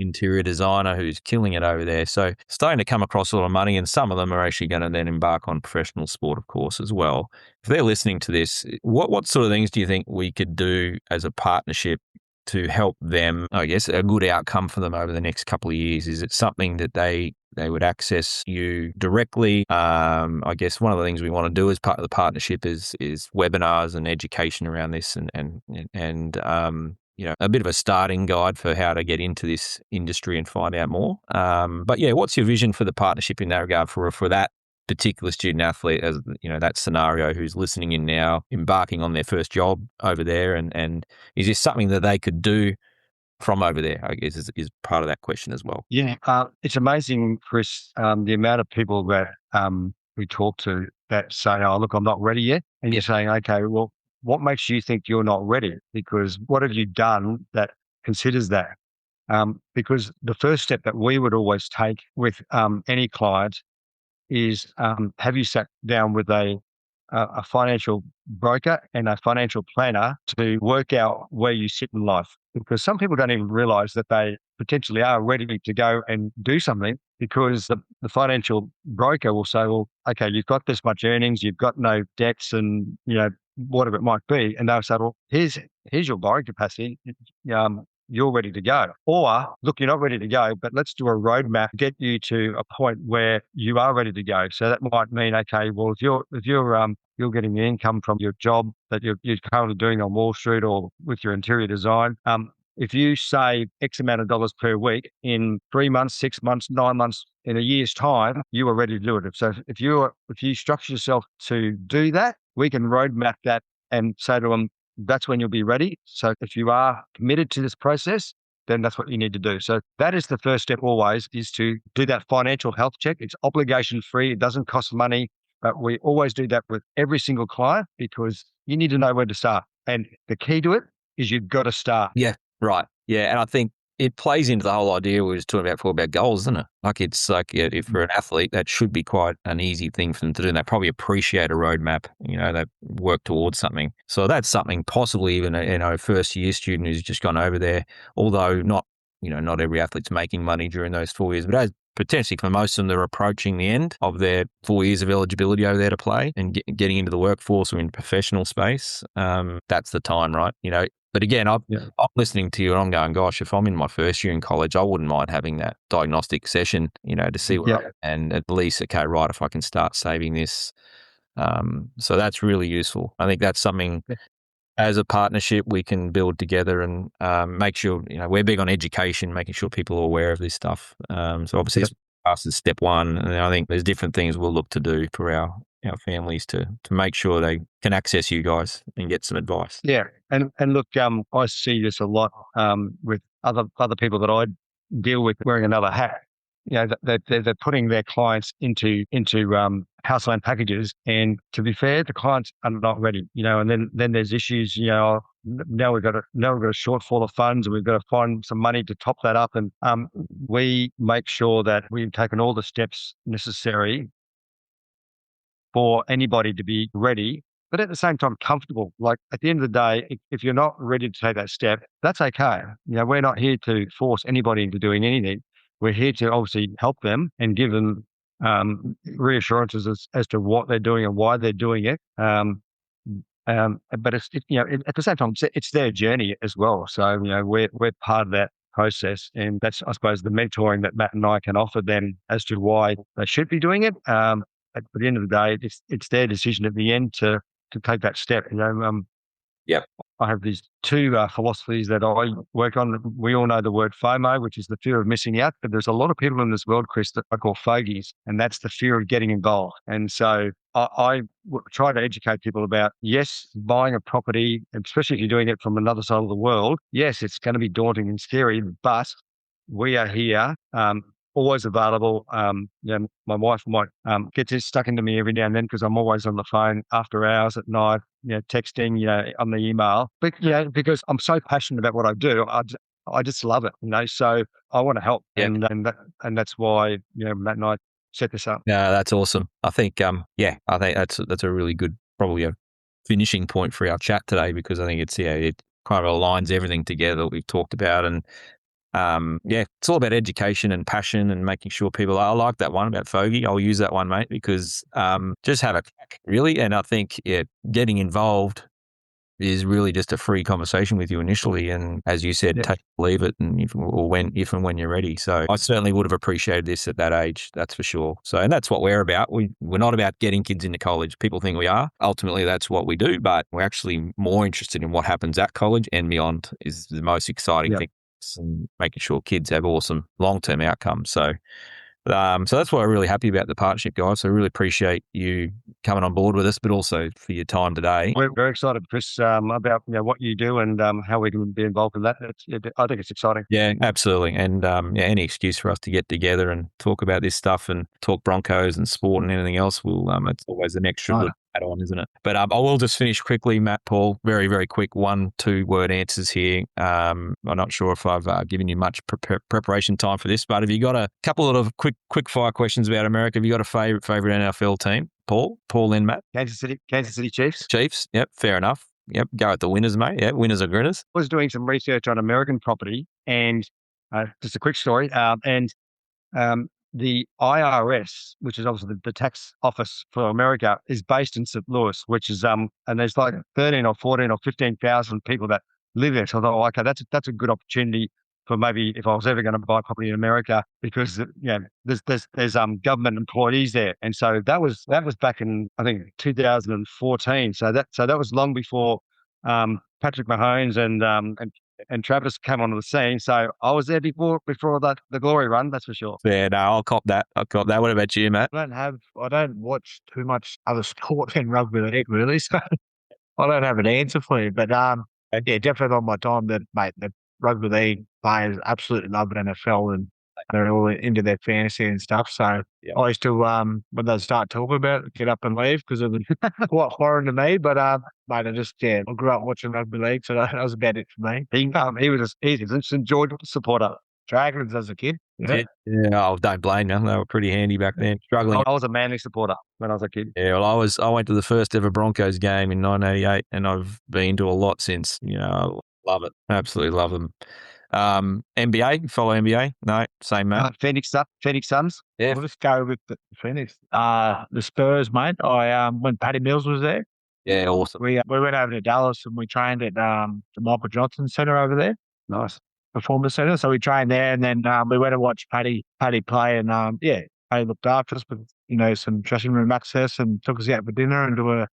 interior designer who's killing it over there. So starting to come across a lot of money, and some of them are actually going to then embark on professional sport, of course, as well. If they're listening to this, what sort of things do you think we could do as a partnership to help them, I guess, a good outcome for them over the next couple of years? Is it something that they would access you directly? I guess one of the things we want to do as part of the partnership is webinars and education around this and a bit of a starting guide for how to get into this industry and find out more. But yeah, what's your vision for the partnership in that regard for that particular student athlete, as that scenario, who's listening in now, embarking on their first job over there, and is this something that they could do from over there? I guess is part of that question as well. Yeah, it's amazing, Chris, the amount of people that we talk to that say, "Oh, look, I'm not ready yet," and you're saying, "Okay, well, what makes you think you're not ready? Because what have you done that considers that?" Because the first step that we would always take with any client is, have you sat down with a financial broker and a financial planner to work out where you sit in life? Because some people don't even realize that they potentially are ready to go and do something, because the financial broker will say, "Well, okay, you've got this much earnings, you've got no debts, and whatever it might be," and they'll say, "Well, here's your borrowing capacity. You're ready to go." Or, "Look, you're not ready to go, but let's do a roadmap, get you to a point where you are ready to go." So that might mean, okay, well, if you're getting the income from your job that you're currently doing on Wall Street or with your interior design, if you save X amount of dollars per week in 3 months, 6 months, 9 months, in a year's time, you are ready to do it. So if you structure yourself to do that, we can roadmap that and say to them, that's when you'll be ready. So if you are committed to this process, then that's what you need to do. So that is the first step always, is to do that financial health check. It's obligation free. It doesn't cost money, but we always do that with every single client, because you need to know where to start. And the key to it is you've got to start. Yeah, right. Yeah, and I think it plays into the whole idea we were just talking about before about goals, isn't it? Like, it's like, if for an athlete, that should be quite an easy thing for them to do. And they probably appreciate a roadmap. They work towards something. So that's something possibly even a first year student who's just gone over there, although not every athlete's making money during those 4 years, but as potentially for most of them, they're approaching the end of their 4 years of eligibility over there to play and getting into the workforce or in professional space. That's the time, right? But again, I'm listening to you and I'm going, gosh, if I'm in my first year in college, I wouldn't mind having that diagnostic session, to see where I'm, and at least, okay, right, if I can start saving this. So that's really useful. I think that's something as a partnership we can build together and make sure, we're big on education, making sure people are aware of this stuff. So obviously it's past is step one. And I think there's different things we'll look to do for our families to make sure they can access you guys and get some advice. Yeah. And look, I see this a lot with other people that I deal with wearing another hat. They're putting their clients into household packages, and to be fair, the clients are not ready. And then there's issues. Now we've got a shortfall of funds, and we've got to find some money to top that up. And we make sure that we've taken all the steps necessary for anybody to be ready, but at the same time comfortable. Like, at the end of the day, if you're not ready to take that step, that's okay. We're not here to force anybody into doing anything. We're here to obviously help them and give them reassurances as to what they're doing and why they're doing it. But it's at the same time, it's their journey as well. So we're part of that process, and that's, I suppose, the mentoring that Matt and I can offer them as to why they should be doing it. At the end of the day, it's their decision at the end to take that step. Yeah. I have these two philosophies that I work on. We all know the word FOMO, which is the fear of missing out. But there's a lot of people in this world, Chris, that I call fogies, and that's the fear of getting involved. And so I try to educate people about, yes, buying a property, especially if you're doing it from another side of the world, yes, it's going to be daunting and scary, but we are here. Always available. My wife might get stuck into me every now and then because I'm always on the phone after hours at night, texting, on the email. But because I'm so passionate about what I do, I just love it, So I want to help, and that's why Matt and I set this up. Yeah, that's awesome. I think I think that's a really good, probably a finishing point for our chat today, because I think it kind of aligns everything together that we've talked about. And it's all about education and passion and making sure people. I like that one about fogey. I'll use that one, mate, because just have a crack, really. And I think getting involved is really just a free conversation with you initially, and as you said, take it, leave it, and if and when you're ready. So I certainly would have appreciated this at that age, that's for sure. So, and that's what we're about. We're not about getting kids into college. People think we are. Ultimately, that's what we do, but we're actually more interested in what happens at college and beyond is the most exciting thing, and making sure kids have awesome long-term outcomes. So that's why I'm really happy about the partnership, guys. So I really appreciate you coming on board with us, but also for your time today. We're very excited, Chris, about what you do and how we can be involved in that. I think it's exciting. Yeah, absolutely. And any excuse for us to get together and talk about this stuff and talk Broncos and sport and anything else, it's always an extra add-on, isn't it? But I will just finish quickly, Matt, Paul, very, very quick 1-2 word answers here. I'm not sure if I've given you much preparation time for this, but have you got a couple of quick fire questions about America? Have you got a favorite NFL team? Paul, then Matt? Kansas City Chiefs. Chiefs, yep, fair enough. Yep, go at the winners, mate. Yeah, winners are grinners. I was doing some research on American property, and just a quick story, the IRS, which is obviously the tax office for America, is based in St. Louis, which is and there's like 13 or 14 or 15,000 people that live there. So I thought, okay, that's a good opportunity for maybe if I was ever going to buy property in America, because there's government employees there, and so that was back in, I think, 2014. So that was long before Patrick Mahomes and Travis came onto the scene. So I was there before the glory run, that's for sure. Yeah, no, I'll cop that. What about you, Matt? I don't watch too much other sport than rugby league, really. So I don't have an answer for you. But definitely on my time that, mate, the rugby league players absolutely love NFL, and they're all into their fantasy and stuff. So I used to, when they start talking about it, get up and leave because it was quite foreign to me. But mate, I grew up watching rugby league, so that was about it for me. He's just enjoyed supporter. Dragons as a kid. Yeah. Oh, don't blame them. They were pretty handy back then. Struggling. I was a Manly supporter when I was a kid. Yeah, well, I went to the first ever Broncos game in 1988, and I've been to a lot since. I love it. Absolutely love them. NBA, follow NBA? No, same, mate. Phoenix Suns. Yeah, we'll just go with the Phoenix. The Spurs, mate. When Patty Mills was there. Yeah, awesome. We went over to Dallas and we trained at the Michael Johnson Center over there. Nice. Performance center. So we trained there, and then we went and watched Paddy play, and Paddy looked after us with some dressing room access and took us out for dinner into a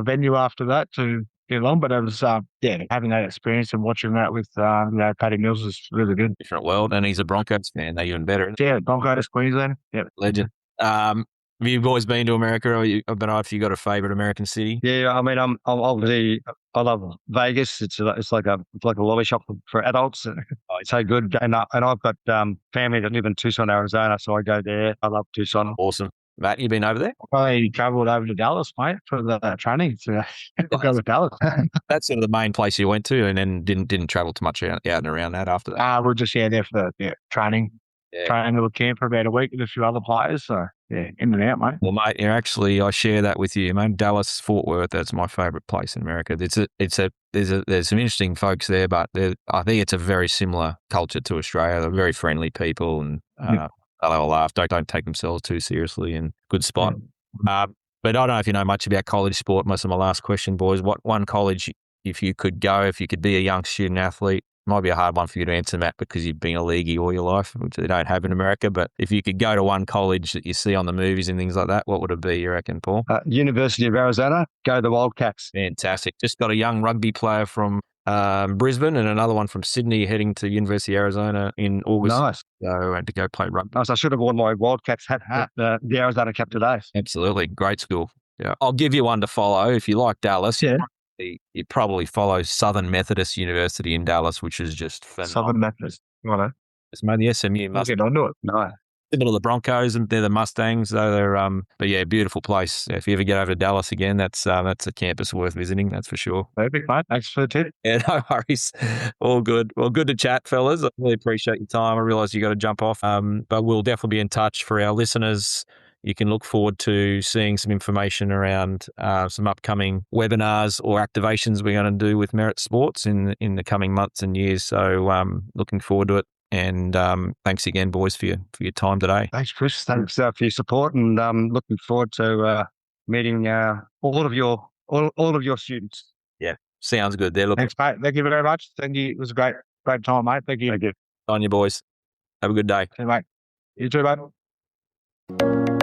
venue after that to get along. But it was having that experience and watching that with Paddy Mills was really good. Different world, and he's a Broncos fan. They're even better. Yeah, Broncos, Queensland. Yep. Legend. Have you always been to America? I don't know if you got a favorite American city. Yeah, I mean, I love Vegas. It's like a lolly shop for adults. It's so good, and I've got family that live in Tucson, Arizona, so I go there. I love Tucson. Awesome. Matt, you been over there? I travelled over to Dallas, mate, for the training. So I'll go with Dallas. That's sort of the main place you went to, and then didn't travel too much out and around that after that. We're just there for the training. Yeah. Training to a camp for about a week with a few other players. So in and out, mate. Well, mate, I share that with you, mate. Dallas, Fort Worth, that's my favourite place in America. There's some interesting folks there, but I think it's a very similar culture to Australia. They're very friendly people, and they'll laugh. Don't take themselves too seriously, and good spot. Yeah. But I don't know if you know much about college sport. Most of my last question, boys. What one college, if you could be a young student athlete, might be a hard one for you to answer, Matt, because you've been a leaguey all your life, which they don't have in America. But if you could go to one college that you see on the movies and things like that, what would it be, you reckon, Paul? University of Arizona, go the Wildcats. Fantastic. Just got a young rugby player from Brisbane and another one from Sydney heading to University of Arizona in August. Nice. So I had to go play rugby. Nice. I should have worn my Wildcats hat at the Arizona cap today. Absolutely. Great school. Yeah. I'll give you one to follow. If you like Dallas, Yeah. you probably follow Southern Methodist University in Dallas, which is just phenomenal. Southern Methodist. Right. It's made the SMU I'll Mustangs. get onto it. No. Similar to the Broncos, and they're the Mustangs. So they're but yeah, beautiful place. If you ever get over to Dallas again, that's a campus worth visiting. That's for sure. Perfect, mate. Thanks for the tip. Yeah, no worries. All good. Well, good to chat, fellas. I really appreciate your time. I realise you got to jump off, but we'll definitely be in touch. For our listeners, you can look forward to seeing some information around some upcoming webinars or activations we're going to do with Merritt Sports in the coming months and years. So looking forward to it. And thanks again, boys, for your time today. Thanks, Chris. Thanks for your support, and looking forward to meeting all of your students. Yeah, sounds good. There, look. Thanks, mate. Thank you very much. Thank you. It was a great time, mate. Thank you. Thank you. On you, boys. Have a good day. Okay, mate. You too, mate.